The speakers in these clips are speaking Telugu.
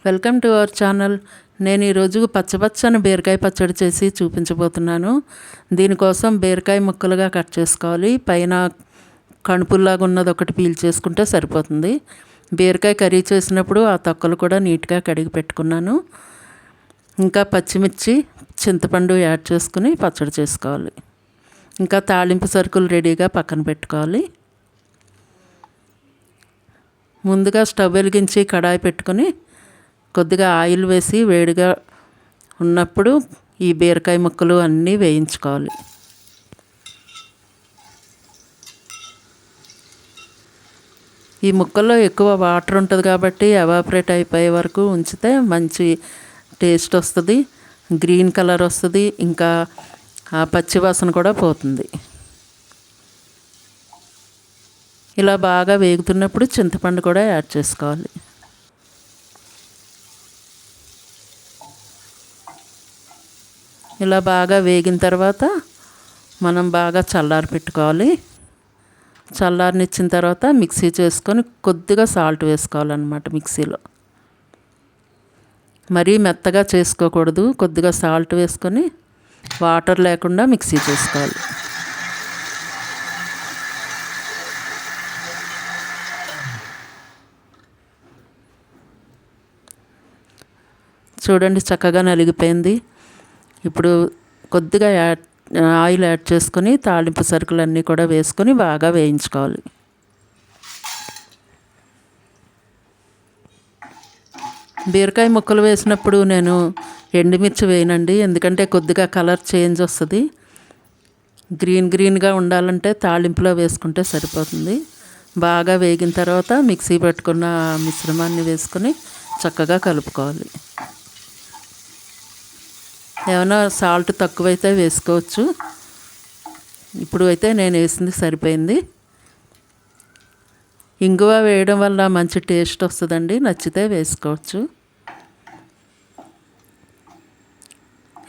Welcome to our channel. నేను ఈరోజు పచ్చని బీరకాయ పచ్చడి చేసి చూపించబోతున్నాను. దీనికోసం బీరకాయ ముక్కలుగా కట్ చేసుకోవాలి. పైన కణుపుల్లాగా ఉన్నది ఒకటి పీల్ చేసుకుంటే సరిపోతుంది. బీరకాయ కర్రీ చేసినప్పుడు ఆ తొక్కలు కూడా నీట్గా కడిగి పెట్టుకున్నాను. ఇంకా పచ్చిమిర్చి, చింతపండు యాడ్ చేసుకుని పచ్చడి చేసుకోవాలి. ఇంకా తాలింపు సరుకులు రెడీగా పక్కన పెట్టుకోవాలి. ముందుగా స్టవ్ వెలిగించి కడాయి పెట్టుకొని కొద్దిగా ఆయిల్ వేసి వేడిగా ఉన్నప్పుడు ఈ బీరకాయ ముక్కలు అన్నీ వేయించుకోవాలి. ఈ ముక్కల్లో ఎక్కువ వాటర్ ఉంటుంది కాబట్టి ఎవాపరేట్ అయిపోయే వరకు ఉంచితే మంచి టేస్ట్ వస్తుంది, గ్రీన్ కలర్ వస్తుంది, ఇంకా ఆ పచ్చి వాసన కూడా పోతుంది. ఇలా బాగా వేగుతున్నప్పుడు చింతపండు కూడా యాడ్ చేసుకోవాలి. ఇలా బాగా వేగిన తర్వాత మనం బాగా చల్లారి పెట్టుకోవాలి. చల్లారనిచ్చిన తర్వాత మిక్సీ చేసుకొని కొద్దిగా సాల్ట్ వేసుకోవాలన్నమాట. మిక్సీలో మరీ మెత్తగా చేసుకోకూడదు. కొద్దిగా సాల్ట్ వేసుకొని వాటర్ లేకుండా మిక్సీ చేసుకోవాలి. చూడండి, చక్కగా నలిగిపోయింది. ఇప్పుడు కొద్దిగా ఆయిల్ యాడ్ చేసుకొని తాలింపు సరుకులన్నీ కూడా వేసుకొని బాగా వేయించుకోవాలి. బీరకాయ ముక్కలు వేసినప్పుడు నేను ఎండుమిర్చి వేయనండి, ఎందుకంటే కొద్దిగా కలర్ చేంజ్ వస్తుంది. గ్రీన్గా ఉండాలంటే తాలింపులో వేసుకుంటే సరిపోతుంది. బాగా వేగిన తర్వాత మిక్సీ పెట్టుకున్న మిశ్రమాన్ని వేసుకొని చక్కగా కలుపుకోవాలి. ఏమైనా సాల్ట్ తక్కువైతే వేసుకోవచ్చు. ఇప్పుడు అయితే నేను వేసింది సరిపోయింది. ఇంగువ వేయడం వల్ల మంచి టేస్ట్ వస్తుందండి, నచ్చితే వేసుకోవచ్చు.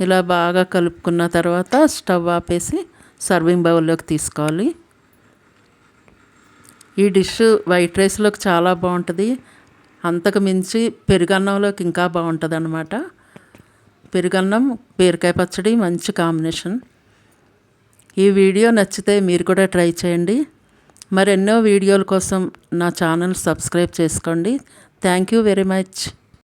ఇలా బాగా కలుపుకున్న తర్వాత స్టవ్ ఆపేసి సర్వింగ్ బౌల్లోకి తీసుకోవాలి. ఈ డిష్ వైట్ రైస్లోకి చాలా బాగుంటుంది. అంతకు మించి పెరుగన్నంలోకి ఇంకా బాగుంటుంది అన్నమాట. పెరుగన్నం, బీరకాయ పచ్చడి మంచి కాంబినేషన్. ఈ వీడియో నచ్చితే మీరు కూడా ట్రై చేయండి. మరెన్నో వీడియోల కోసం నా ఛానల్ సబ్స్క్రైబ్ చేసుకోండి. Thank you very much.